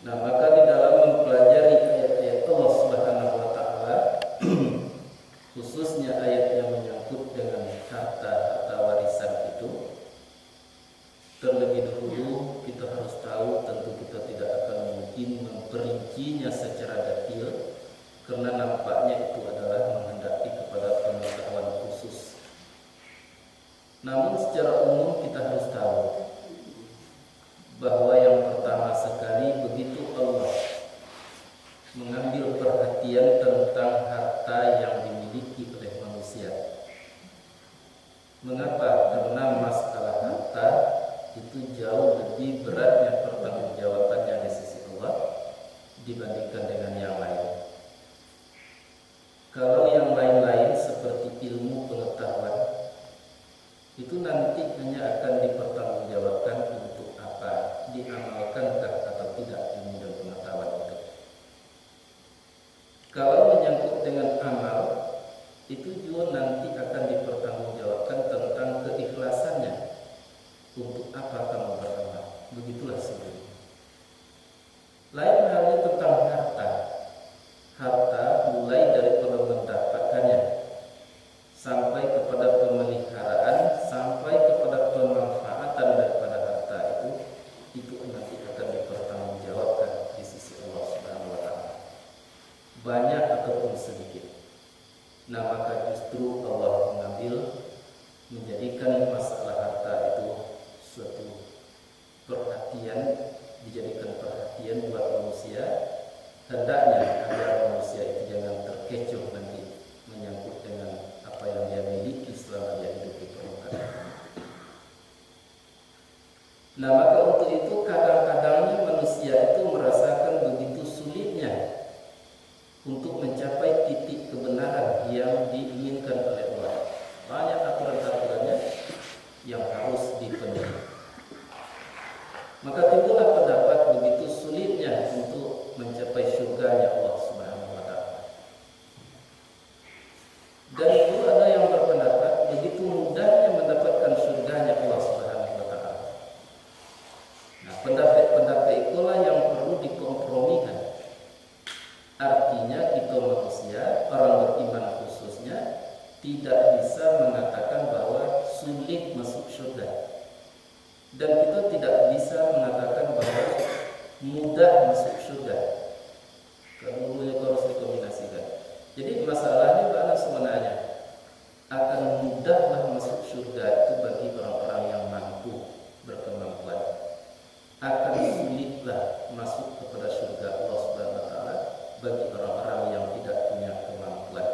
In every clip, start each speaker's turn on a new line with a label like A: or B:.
A: Nah, maka di dalam mempelajari ayat-ayat Allah Subhanahu wa taala khususnya ayat yang menyangkut dengan harta warisan itu, terlebih dahulu kita harus tahu, tentu kita tidak akan mungkin memperincinya secara detail karena nampaknya itu adalah menghendaki kepada pengetahuan khusus. Namun secara umum kita harus tahu bahwa yang pertama sekali begitu Allah mengambil perhatian tentang harta yang dimiliki oleh manusia. Mengapa? Karena masalah harta itu jauh lebih beratnya pertanggungjawabannya di sisi Allah dibandingkan dengan yang lain. Kalau yang lain-lain seperti ilmu pengetahuan itu nanti hanya akan dipertanggungjawabkan untuk apa, diamalkankah atau tidak ilmu dan pengetahuan itu. Kalau menyangkut dengan amal, itu juga nanti akan dipertanggungjawabkan tentang keikhlasannya. Untuk apa kamu beramal? Begitulah sebenarnya. Lain halnya tentang harta. Harta mulai dari mendapatkannya sampai kepada pemeliharaan, sampai kepada pemanfaatan daripada harta itu nanti akan dipertanggungjawabkan di sisi Allah Subhanahu wa taala. Banyak ataupun sedikit. Nah, maka justru Allah menjadikan masalah harta itu suatu perhatian, dijadikan perhatian buat manusia. Hendaknya agar manusia itu jangan terkecoh nanti menyangkut dengan apa yang dia miliki selama dia hidup di permukaan. Nah, maka untuk itu kadang-kadangnya manusia itu merasakan begitu sulitnya untuk mencapai titik kebenaran yang diinginkan oleh Allah. Banyak aturan-aturannya yang harus dipenuhi. Maka timbullah pendapat begitu sulitnya untuk mencapai surganya Allah Subhanahu wa taala. Dan itu ada yang berpendapat begitu mudahnya mendapatkan surganya Allah Subhanahu wa taala. Nah, pendapat itulah yang perlu dikompromikan. Artinya kita manusia, orang beriman khususnya, tidak bisa mengatakan bahwa sulit masuk surga. Dan kita tidak bisa mengatakan bahwa mudah masuk surga. Keduanya harus dikombinasikan. Jadi masalahnya adalah sebenarnya akan mudahlah masuk surga itu bagi orang-orang yang mampu berkemampuan. Akan sulitlah masuk kepada surga Allah Subhanahu wa taala bagi orang-orang yang tidak punya kemampuan.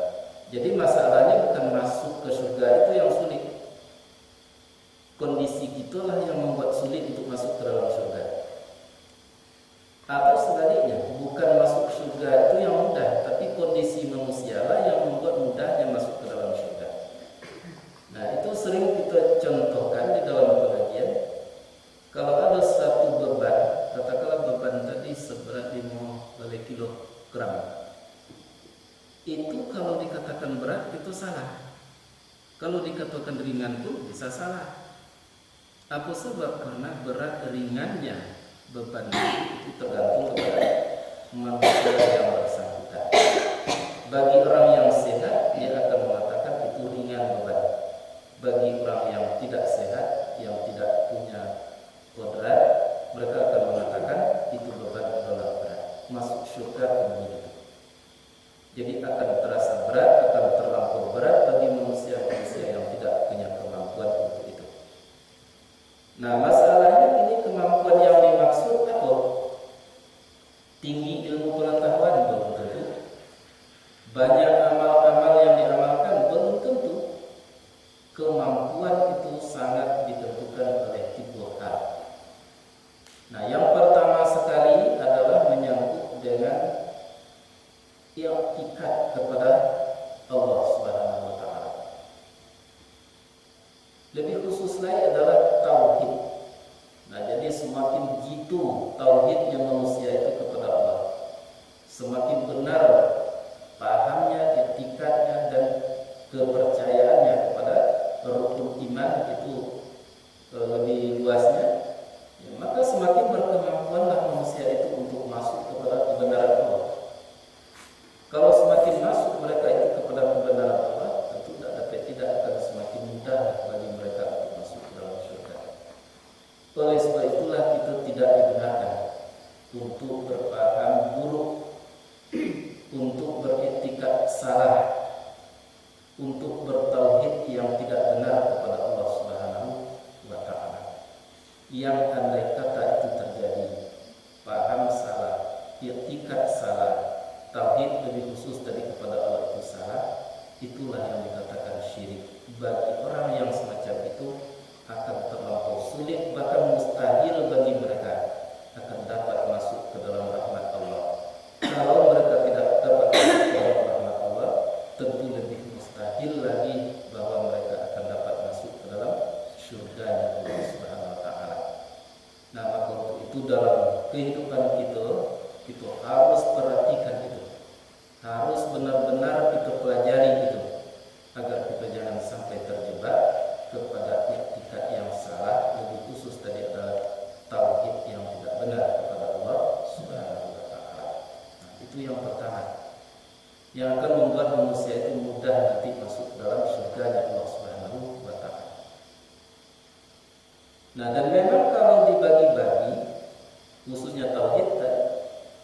A: Jadi masalahnya bukan masuk ke surga itu yang sulit. Kondisi itulah yang membuat sulit untuk masuk ke dalam surga. Atau sebaliknya, bukan masuk surga itu yang mudah, tapi kondisi manusialah yang membuat mudahnya masuk ke dalam surga. Nah, itu sering kita contohkan di dalam pengajian. Kalau ada satu beban, katakanlah beban tadi seberat 5 kilogram. Itu kalau dikatakan berat itu salah. Kalau dikatakan ringan pun bisa salah. Apa sebab? Karena berat ringannya beban itu tergantung kepada manusia yang bersangkutan. Bagi orang yang sehat, dia akan mengatakan itu ringan beban. Bagi orang yang tidak sehat, yang tidak punya kodrat, mereka akan mengatakan itu beban adalah berat. Masuk surga begitu. Jadi akan terasa berat, akan terlampau berat bagi manusia-manusia yang tidak punya kemampuan untuk itu. Nah, masalahnya ini kemampuan yang dimaksud apa? Tinggi ilmu pengetahuan belum tentu. Banyak amal-amal yang diamalkan belum tentu. Kemampuan itu sangat ditentukan oleh tipe hal. Nah, yang pertama sekali adalah menyangkut dengan i'tikad kepada Allah Subhanahu wa taala. Lebih khusus lagi adalah tauhid. Nah, jadi semakin jitu tauhidnya manusia itu kepada Allah, semakin benar pahamnya, i'tikadnya dan kepercayaannya kepada rukun iman itu lebih luasnya, ya, maka semakin berkemampuanlah manusia itu untuk masuk untuk berpaham buruk, untuk beriktikad salah, untuk bertauhid yang tidak benar kepada Allah Subhanahu wa taala. Yang andai kata itu terjadi, paham salah, iktikad salah, tauhid lebih khusus dari kepada Allah itu salah, itulah yang dikatakan syirik. Bagi orang yang semacam itu akan terlampau sulit, bahkan mustahil bagi mereka akan dapat masuk ke dalam rahmat Allah. Kalau mereka tidak dapat masuk ke dalam rahmat Allah, tentu lebih mustahil lagi bahwa mereka akan dapat masuk ke dalam surga Allah Subhanahu wa taala. Nah, maka untuk itu dalam kehidupan kita harus perhatikan itu. Harus benar-benar kita pelajari itu agar kita jangan sampai terjebak kepada iktikad yang salah, lebih khusus tadi adalah tauhid yang tidak benar kepada Allah Subhanahu wa taala. Nah, itu yang pertama yang akan membuat manusia itu mudah nanti masuk dalam surga Allah Subhanahu wa taala. Nah, dan memang kalau dibagi-bagi khususnya tauhid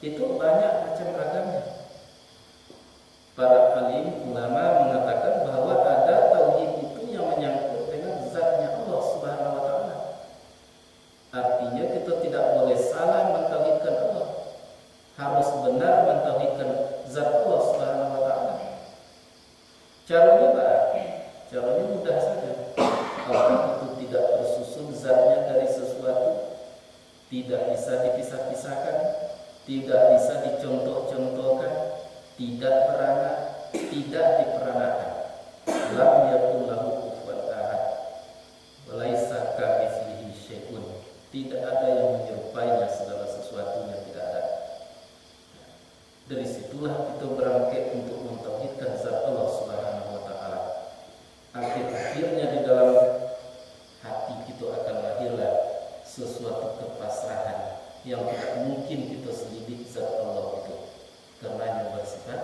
A: itu banyak macam ragamnya. Para alim ulama mengatakan bahwa ada tauhid itu yang menyangkut dengan zatnya Allah Subhanahu wa taala. Artinya kita tidak boleh salah mentauhidkan Allah. Harus benar mentauhidkan zat Allah Subhanahu wa taala. Caranya apa? Caranya mudah saja. Allah itu tidak tersusun zatnya dari sesuatu, tidak bisa dipisah-pisahkan, tidak bisa dicontoh-contohkan, tidak beranak, tidak diperanakan. Lam yakul lahu kufuwan ahad. Walaisa kamitslihi syai'un. Tidak ada yang menyerupainya, segala sesuatunya tidak ada. Dari situlah kita berangkat untuk mentauhidkan zat Allah Subhanahu wa taala. Akhir-akhirnya di dalam hati kita akan lahirlah sesuatu kepasrahan yang tidak mungkin kita selidik zat Allah itu. Karena yang bersifat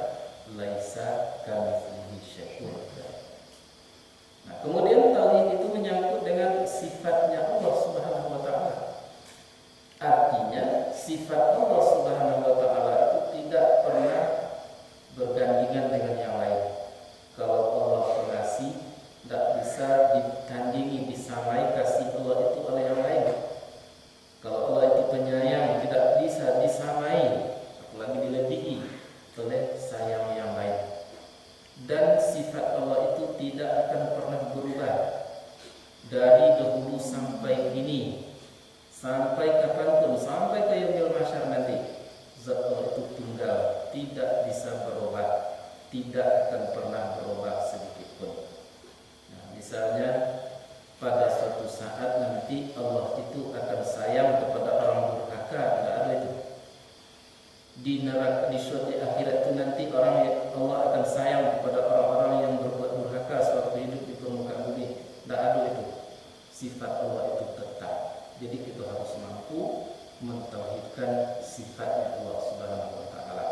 A: laisa kamitslihi syai'un. Nah, kemudian tauhid itu menyangkut dengan sifatnya Allah Subhanahu wa taala. Artinya sifat Allah Subhanahu wa taala itu tidak pernah bergandingan dengan yang lain. Kalau Allah pengasih, tidak bisa ditandingi, disamai kasih Allah itu oleh yang lain. Kalau Allah itu penyayang, tidak bisa disamai, apalagi dilebihi oleh sayang yang lain. Dan sifat Allah itu tidak akan pernah berubah dari dahulu sampai kini, sampai kapanpun, sampai ke yaumil mahsyar nanti. Zat Allah itu tunggal, tidak bisa berubah, tidak akan pernah berubah sedikit pun. Nah, misalnya pada suatu saat nanti Allah itu akan sayang kepada orang durhaka, tidak ada itu. Di neraka, di suatu akhirat itu nanti Allah akan sayang kepada orang-orang yang berbuat durhaka sewaktu hidup di permukaan bumi. Tidak ada itu. Sifat Allah itu tetap. Jadi kita harus mampu mentauhidkan sifatnya Allah Subhanahu wa taala.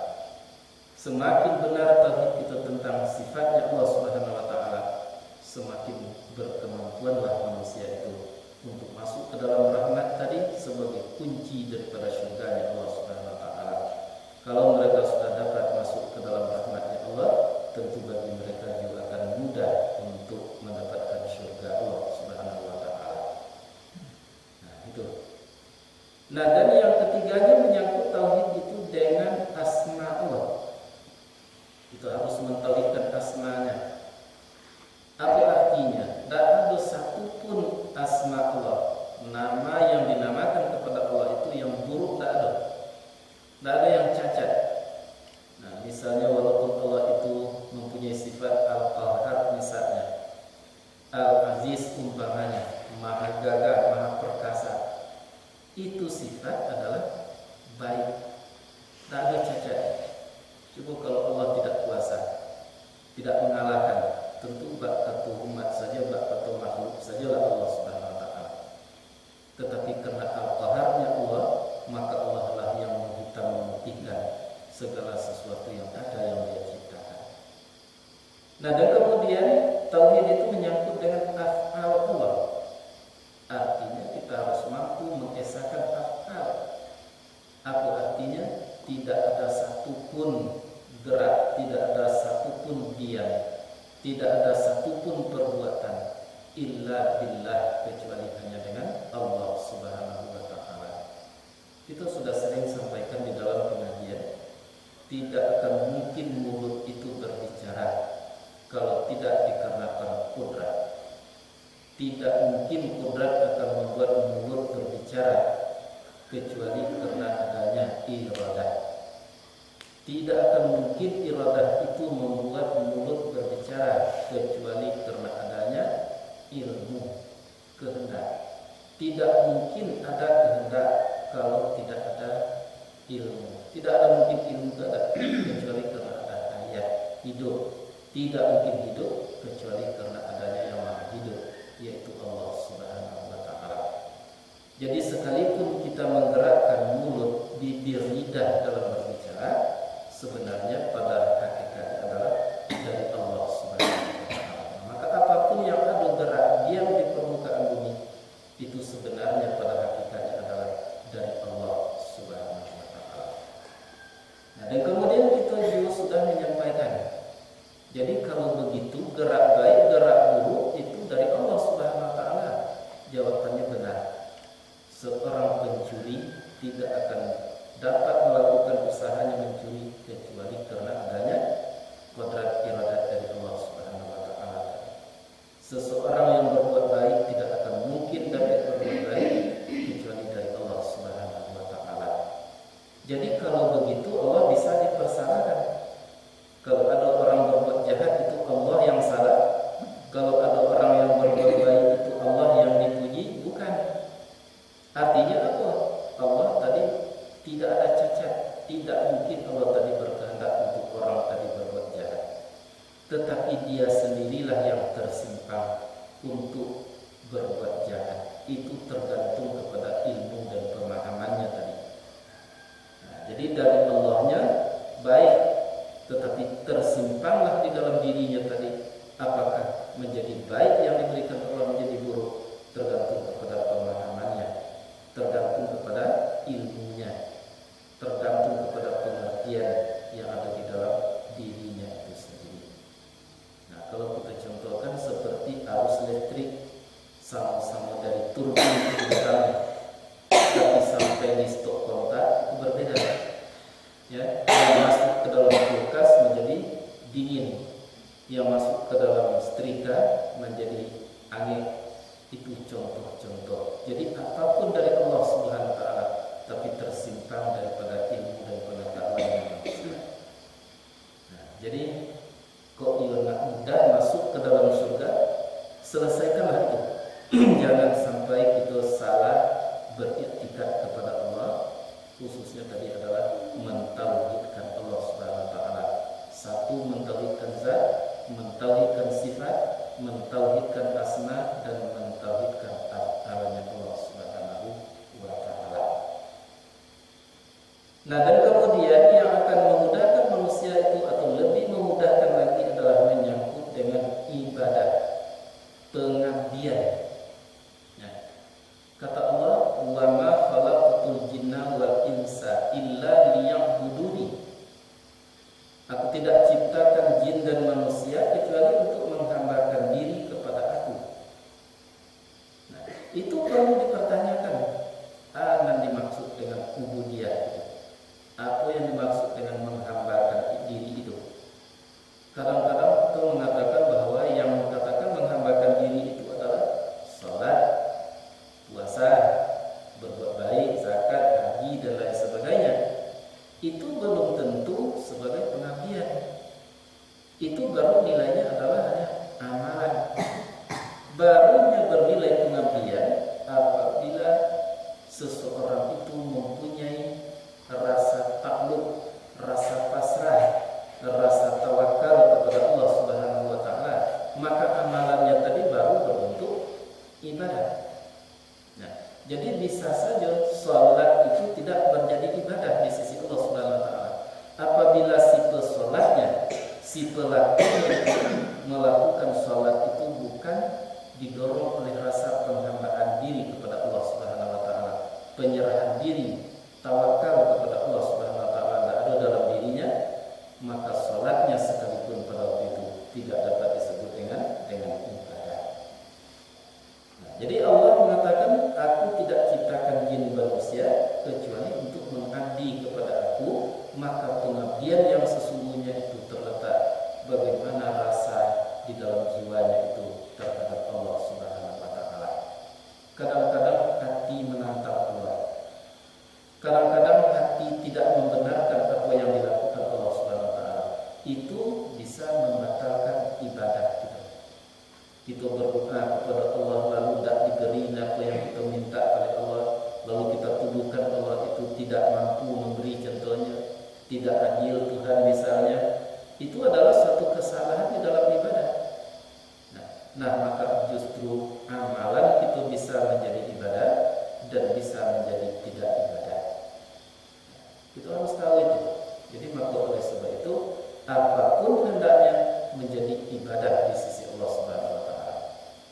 A: Semakin benar tauhid kita tentang sifatnya Allah Subhanahu wa taala, semakin berkemampuanlah manusia itu untuk masuk ke dalam rahmat tadi sebagai kunci daripada syurga Allah Subhanahu wa taala. Kalau mereka sudah dapat masuk ke dalam rahmatnya Allah, tentu bagi mereka juga akan mudah untuk mendapatkan syurga Allah Subhanahu wa taala. Nah, itu. Nah, dan yang ketiganya menyangkut tauhid itu dengan asma Allah. Kita harus mentauhidkan asmanya. Apa artinya? Tidak ada satupun asma Allah, nama yang dinamakan kepada Allah itu yang buruk, tidak ada. Tidak ada yang cacat. Nah, misalnya walaupun Allah itu mempunyai sifat Al-Qahhar misalnya, Al-Aziz umpamanya, Maha Gagah, Maha Perkasa, itu sifat adalah baik, tidak ada cacat. Coba kalau Allah tidak kuasa, tidak mengalahkan, tentu bak satu umat saja, bak satu makhluk sajalah Allah Subhanahu wa taala. Tetapi karena Al-Qahharnya Allah, maka Allah lah yang menghitam memutihkan segala sesuatu yang ada yang Dia ciptakan. Nah, dan kemudian tauhid itu menyangkut dengan af'al Allah. Artinya kita harus mampu mengesahkan af'al. Apa artinya tidak ada satupun gerak, tidak ada satupun diam, tidak ada satupun perbuatan illa billah, kecuali hanya dengan Allah Subhanahu wa taala. Kita sudah sering sampaikan di dalam pengajian, tidak akan mungkin mulut itu berbicara kalau tidak dikarenakan kudrat. Tidak mungkin kudrat akan membuat mulut berbicara kecuali karena adanya iradah. Tidak akan mungkin iradah itu membuat mulut berbicara kecuali karena adanya ilmu, kehendak. Tidak mungkin ada kehendak kalau tidak ada ilmu. Tidak ada mungkin ilmu ada kecuali karena ada hayat, hidup. Tidak mungkin hidup kecuali karena adanya yang maha hidup, yaitu Allah Subhanahu wa taala. Jadi sekalipun kita menggerakkan mulut, bibir, lidah dalam berbicara, sebenarnya pada hakikatnya adalah dari Allah Subhanahu wa taala. Maka apapun yang ada gerak diam di permukaan bumi, itu sebenarnya pada hakikatnya adalah dari Allah Subhanahu wa taala. Nah, dan kemudian kita juga sudah menyampaikan, jadi kalau begitu gerak baik, gerak buruk itu dari Allah Subhanahu wa taala. Jawabannya benar. Seorang pencuri tidak akan dapat melakukan usahanya mencuri kecuali karena adanya kodrat iradat dari Allah Subhanahu wa taala. Seseorang yang berbuat baik tidak akan mungkin dapat berbuat baik kecuali dari Allah Subhanahu wa taala. Jadi kalau begitu Allah bisa dipersalahkan. Kalau ada orang berbuat jahat itu Allah yang salah. Kalau ada orang yang berbuat baik itu Allah yang dipuji, bukan. Artinya apa? Allah tadi tidak ada cacat. Tidak mungkin Allah tadi berkehendak untuk orang tadi berbuat jahat. Tetapi dia sendirilah yang tersimpang untuk berbuat jahat. Itu tergantung kepada ilmu dan pemahamannya tadi. Nah, jadi dari Allahnya baik, tetapi tersimpanglah di dalam dirinya tadi. Apakah menjadi baik yang diberikan Allah menjadi buruk? Tergantung kepada pemahamannya, tergantung kepada ilmunya, tergantung kepada pengertian yang ada di dalam dirinya itu sendiri. Nah, kalau kita contohkan seperti arus listrik, sama-sama dari turbin ke belakang, tapi sampai di stop kontak itu berbeda. Ya, yang masuk ke dalam kulkas menjadi dingin, yang masuk ke dalam setrika menjadi angin. Itu contoh-contoh. Jadi apapun dari Allah Subhanahu wa taala, tapi tersimpang daripada ilmu dan pengetahuan manusia. Nah, jadi kok nak mudah masuk ke dalam surga, selesaikanlah itu. Jangan sampai kita salah beriktikad kepada Allah, khususnya tadi adalah mentauhidkan Allah Subhanahu wa taala. Satu, mentauhidkan zat, mentauhidkan sifat, mentauhidkan asma, dan mentauhidkan adanya Allah Subhanahu wa taala. Nah, dan kemudian yang akan memudahkan manusia itu atau lebih memudahkan lagi adalah menyangkut dengan ibadah, pengabdian. Nah, kata Allah, "Wa ma khalaqtul jinna wal insa illa liya'buduni." Aku tidak ciptakan jin dan manusia kecuali untuk menghambakan diri kepada aku. Nah, itu perlu dipertanyakan. Apa yang dimaksud dengan ubudiyah? Apa yang dimaksud dengan menghambakan diri itu? Kadang-kadang kita mengatakan bahwa yang maka pengabdian yang sesungguhnya itu terletak bagaimana rasa di dalam jiwanya itu terhadap Allah Subhanahu wa taala. Kadang-kadang hati menantang Allah. Kadang-kadang hati tidak membenarkan apa yang dilakukan Allah Subhanahu wa taala. Itu bisa membatalkan ibadah kita. Kita berdoa kepada Allah lalu tidak diberi apa yang kita minta oleh Allah, lalu kita tuduhkan Allah itu tidak mampu memberi, contohnya tidak adil Tuhan misalnya, itu adalah suatu kesalahan di dalam ibadah. Nah, maka justru amalan itu bisa menjadi ibadah dan bisa menjadi tidak ibadah. Itu harus tahu itu. Jadi maka oleh sebab itu apapun hendaknya menjadi ibadah di sisi Allah Subhanahu wa taala.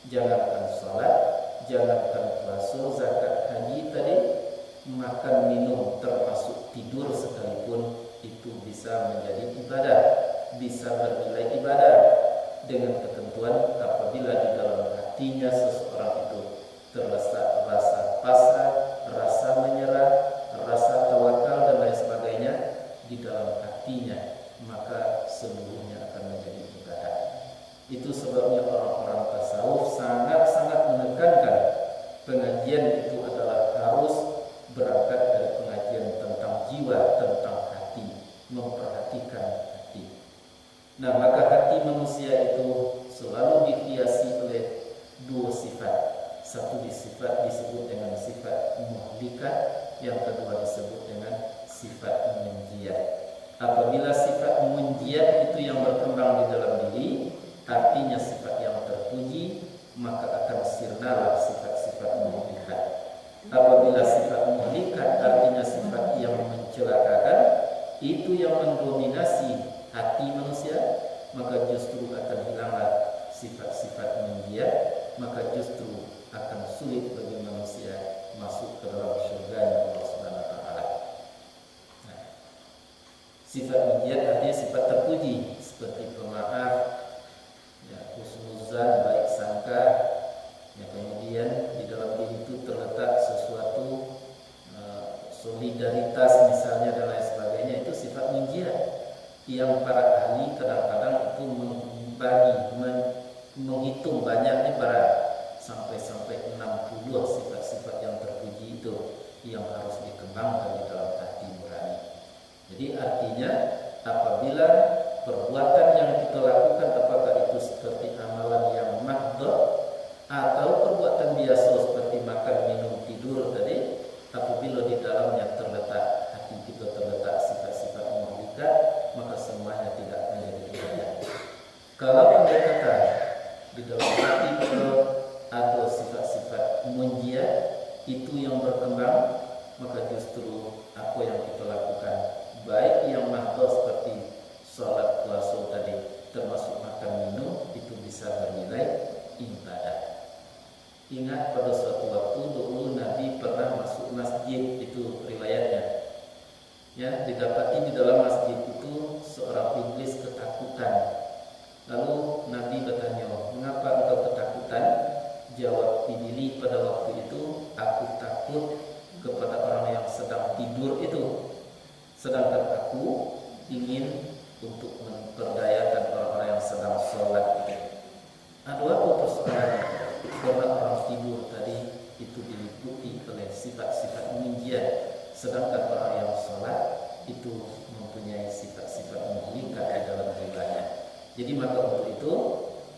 A: Jangankan salat, jangankan puasa, zakat, haji tadi, makan minum termasuk tidur sekalipun itu bisa menjadi ibadah, bisa bernilai ibadah dengan ketentuan apabila di dalam hatinya seseorang itu terletak rasa pasrah, rasa menyerah, rasa tawakal dan lain sebagainya di dalam hatinya, maka seluruhnya akan menjadi ibadah. Itu sebabnya orang-orang tasawuf sangat-sangat menekankan pengajian itu adalah harus berangkat dari pengajian tentang jiwa, tentang hati, memperhatikan hati. Nah, maka hati manusia itu selalu dihiasi oleh dua sifat. Satu disebut dengan sifat muhlikat, yang kedua disebut dengan sifat munjiat. Apabila sifat munjiat itu yang berkembang di dalam diri, artinya sifat yang terpuji, maka akan sirnalah sifat-sifat muhlikat. Apabila sifat muhlikat artinya sifat yang mencelakakan, itu yang mendominasi hati manusia, maka justru akan hilanglah sifat-sifat munjiat, maka justru akan sulit bagi manusia masuk ke dalam surga Allah Subhanahu wa taala. Nah, sifat munjiat artinya sifat terpuji seperti pemaaf, ya, husnuzan, baik sangka, ya, kemudian di dalam diri itu terletak sesuatu solidaritas misalnya dan lain sebagainya, itu sifat munjiat yang para ahli kadang-kadang itu menghitung banyaknya para sampai 60 sifat-sifat yang terpuji itu yang harus dikembangkan di dalam hati nurani. Jadi artinya apabila perbuatan yang kita lakukan, apakah itu seperti amalan yang mahdhah atau perbuatan biasa seperti makan, minum, tidur tadi, apabila di dalamnya terletak, hati kita terletak sifat-sifat muhlikat, maka semuanya tidak menjadi ibadah. Kalau andai kata di dalam hati kita ada sifat-sifat munjiat itu yang berkembang, maka justru apa yang kita lakukan, baik yang mahdhah seperti salat, puasa tadi, termasuk makan minum, itu bisa bernilai ibadah. Ingat pada suatu waktu dulu Nabi pernah masuk masjid, itu riwayatnya. Ya, didapati di dalam masjid itu seorang iblis ketakutan. Lalu Nabi bertanya, "Mengapa engkau ketakutan?" Jawab iblis pada waktu itu, "Aku takut kepada orang yang sedang tidur itu, sedangkan aku ingin untuk memperdayakan orang-orang yang sedang sholat itu." Ada apa persoalannya? Karena orang tidur tadi itu diliputi oleh sifat-sifat munjiat, sedangkan orang yang sholat itu mempunyai sifat-sifat muhlikat di dalam jiwanya. Jadi maka untuk itu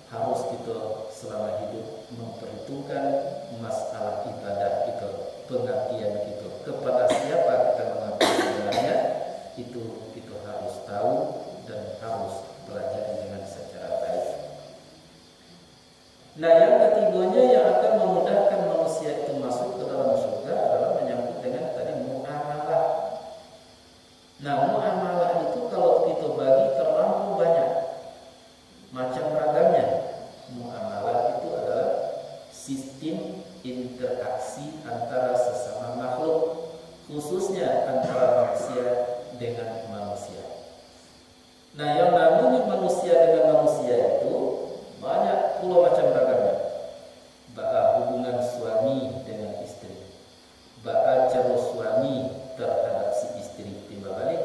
A: harus kita selama hidup memperhitungkan masalah ibadah kita, pengabdian kita, kepada siapa kita mengabdi sebenarnya, itu kita harus tahu dan harus pelajari dengan secara baik. Nah, yang ketiganya yang akan memudahkan manusia itu masuk ke dalam surga adalah menyangkut dengan tadi muamalah. Nah, muamalah itu kalau kita bagi terlalu banyak, macam ragamnya. Muamalah itu adalah sistem interaksi antara sesama makhluk, khususnya antara manusia dengan manusia. Nah, yang namanya manusia dengan manusia itu banyak pula macam ragamnya. Ba'a hubungan suami dengan istri, ba'a cara suami terhadap si istri, timbal balik,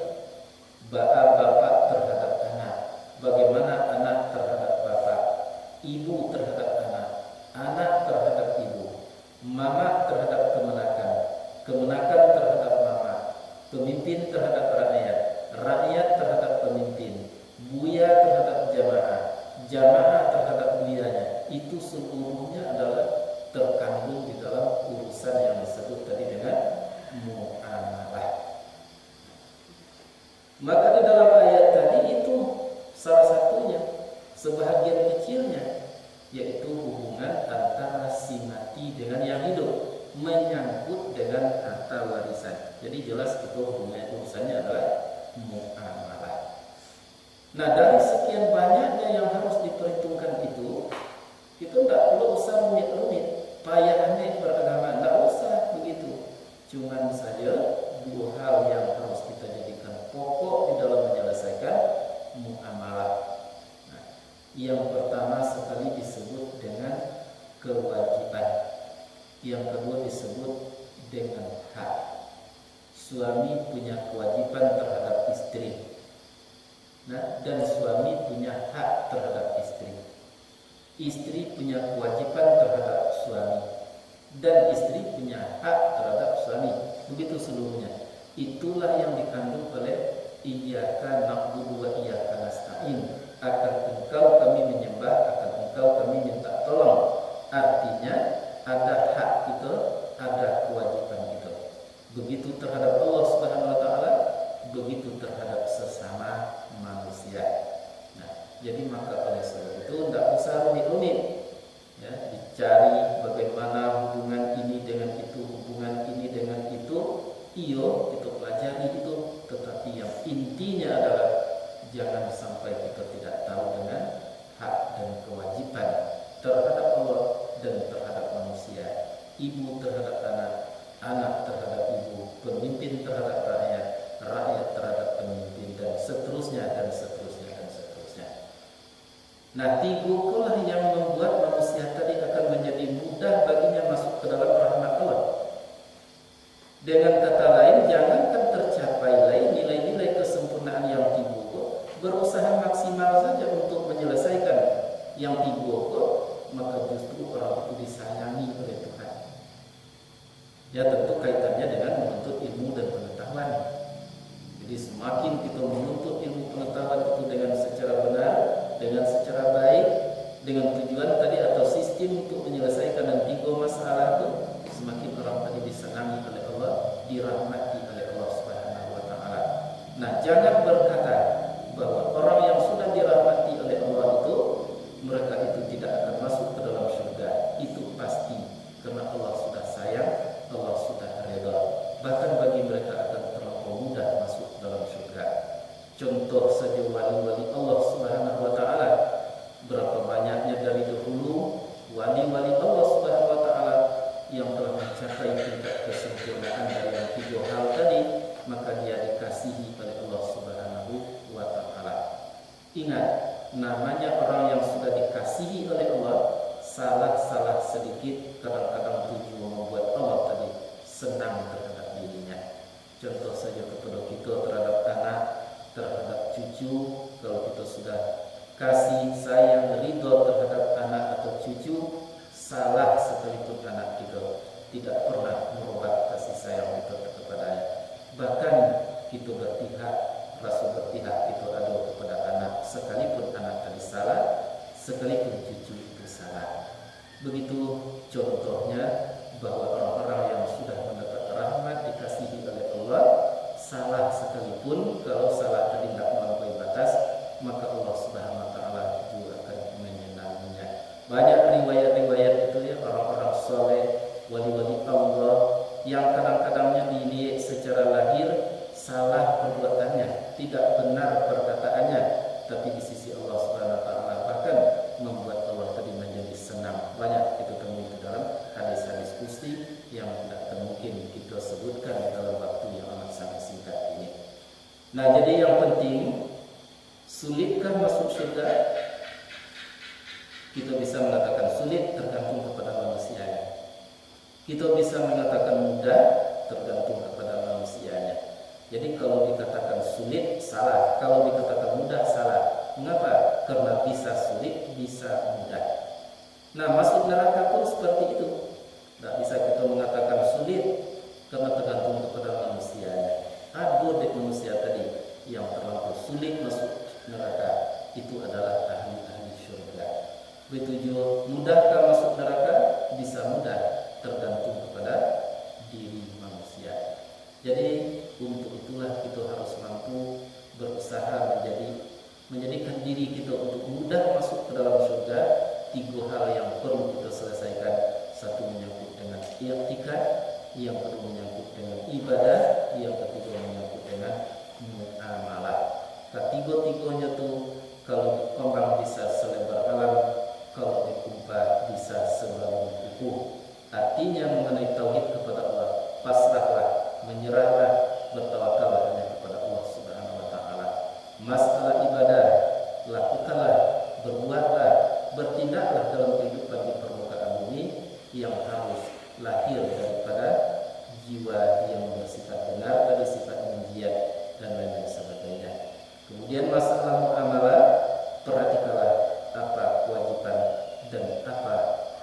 A: pemimpin terhadap rakyat, rakyat terhadap pemimpin, buya terhadap jamaah, jamaah terhadap buyanya. Itu seluruhnya adalah terkandung di dalam urusan yang disebut tadi dengan muamalah. Maka di dalam ayat tadi itu salah satunya, sebahagian kecilnya, yaitu hubungan antara si mati dengan yang hidup, menyangkut dengan harta warisan. Jadi jelas itu urusannya adalah muamalah. Nah, dari sekian banyaknya yang harus diperhitungkan itu tidak perlu usah rumit-rumit, payah aneh beragama, tidak usah begitu. Cuman saja dua hal yang harus kita jadikan pokok di dalam menyelesaikan muamalah. Nah, yang pertama sekali disebut dengan kewajiban, yang kedua disebut dengan hak. Suami punya kewajiban terhadap istri. Nah, dan suami punya hak terhadap istri. Istri punya kewajiban terhadap suami, dan istri punya hak terhadap suami. Begitu seluruhnya. Itulah yang dikandung oleh iyyaka na'budu wa iyyaka nasta'in. Akan engkau kami menyembah, akan engkau kami minta tolong. Artinya ada hak itu, ada kewajiban itu. Begitu terhadap Allah Subhanahu wa taala, begitu terhadap sesama manusia. Nah, jadi maka oleh sebab itu tidak usah rumit-rumit, ya, dicari bagaimana hubungan ini dengan itu, hubungan ini dengan itu. Iyo, itu pelajari itu, tetapi yang intinya adalah jangan sampai kita tidak tahu dengan hak dan kewajiban terhadap Allah dan terhadap manusia. Ibu terhadap anak, anak terhadap ibu, pemimpin terhadap rakyat, rakyat terhadap pemimpin, dan seterusnya dan seterusnya dan seterusnya. Nah, tiga itulah yang membuat manusia tadi akan menjadi mudah baginya masuk ke dalam rahmat Allah. Dengan kata lain, jangankan tercapai lain nilai-nilai kesempurnaan yang tiga itu, berusaha maksimal saja untuk menyelesaikan yang tiga itu, maka justru orang itu disayangi oleh Tuhan. Ya, tentu kaitannya dengan menuntut ilmu dan pengetahuan. Jadi semakin kita menuntut ilmu pengetahuan itu dengan secara benar, dengan secara baik, dengan tujuan tadi atau sistem untuk menyelesaikan dan tiga masalah itu, semakin orang tadi disenangi oleh Allah, dirahmati oleh Allah Subhanahu wa taala. Nah, jangan berkata bahwa orang yang sudah dirahmati oleh Allah itu, mereka itu tidak akan masuk ke dalam surga. Itu pasti, karena Allah sudah sayang, Allah sudah redha. Bahkan bagi mereka akan terlalu mudah masuk dalam surga. Contoh saja wali-wali Allah Subhanahu wa taala. Berapa banyaknya dari dahulu wali-wali Allah Subhanahu wa taala yang telah mencapai tingkat kesempurnaan dari yang tiga hal tadi, maka dia dikasihi oleh Allah Subhanahu wa taala. Ingat, namanya orang yang sudah dikasihi oleh Allah, salah-salah sedikit kadang-kadang tujuan membuat Allah tadi senang terhadap dirinya. Contoh saja kepada kita terhadap anak, terhadap cucu. Kalau kita sudah kasih sayang ridho terhadap anak atau cucu, salah sekalipun anak kita tidak pernah merubah kasih sayang kita kepadanya. Bahkan kita berpihak, rasa berpihak itu ada kepada anak, sekalipun anak tadi salah, sekalipun cucu itu salah. Begitu contohnya bahwa orang-orang yang sudah mendapat rahmat dikasihi oleh Allah, salah sekalipun, kalau salah tadi tidak melampaui batas, maka Allah Subhanahu wa taala juga akan menyenanginya. Banyak riwayat-riwayat itu ya, orang-orang soleh, wali-wali Allah yang kadang-kadangnya dilihat secara lahir salah perbuatannya, tidak benar perkataannya, tapi di sisi Allah Subhanahu wa taala bahkan membuat Allah tadi menjadi senang. Banyak itu temui di dalam hadis-hadis qudsi yang tidak mungkin kita sebutkan dalam waktu yang amat sangat singkat ini. Nah, jadi yang penting, sulitkah masuk surga? Kita bisa mengatakan sulit, tergantung kepada manusianya. Kita bisa mengatakan mudah, tergantung kepada manusianya. Jadi kalau dikatakan sulit, salah. Kalau dikatakan mudah, salah. Mengapa? Karena bisa sulit, bisa mudah. Nah, masuk neraka pun seperti itu. Tidak bisa kita mengatakan sulit, karena tergantung kepada manusianya. ada dek manusia tadi yang terlampau sulit masuk neraka, itu adalah ahli-ahli syurga. Begitu mudahkah masuk neraka? Bisa mudah, tergantung kepada diri manusia. Jadi untuk itulah kita harus mampu berusaha menjadikan diri kita untuk mudah masuk ke dalam surga. 3 hal yang perlu kita selesaikan. 1 menyangkut dengan i'tikad, yang kedua menyangkut dengan ibadah, yang ketiga menyangkut dengan muamalah. Ketiga-tiganya tuh kalau dikembang bisa selebar alam, kalau dikumpah bisa sebaru kuku. Artinya mengenai tauhid kepada Allah, pasrahlah, menyerahlah, bertawakallah hanya kepada Allah Subhanahu wa taala. Masalah ibadah, lakukanlah, berbuatlah, bertindaklah dalam kehidupan di permukaan bumi yang harus lahir daripada jiwa yang bersifat benar, ada sifat menjiat dan lain-lain sebagainya. Kemudian masalah muamalah, perhatikanlah apa kewajiban dan apa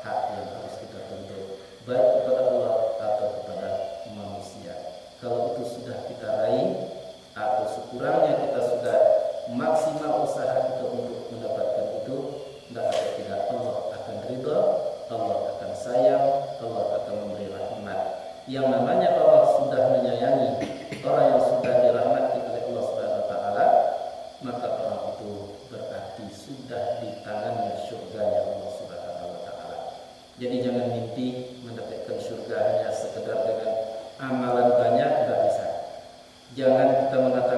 A: hak yang harus kita tuntut, baik kepada Allah atau kepada manusia. Kalau itu sudah kita raih, atau sekurangnya kita sudah maksimal usaha kita untuk mendapatkan itu, tidak Allah akan ridha, Allah akan sayang, Allah akan memberi rahmat. Yang namanya Allah sudah menyayangi orang yang sudah dirahmati oleh Allah Subhanahu wa taala, maka orang itu berarti sudah di tangannya surganya Allah Subhanahu wa taala. Jadi jangan mimpi mendapatkan surga hanya sekedar dengan amalan banyak, tidak bisa. Jangan kita mengatakan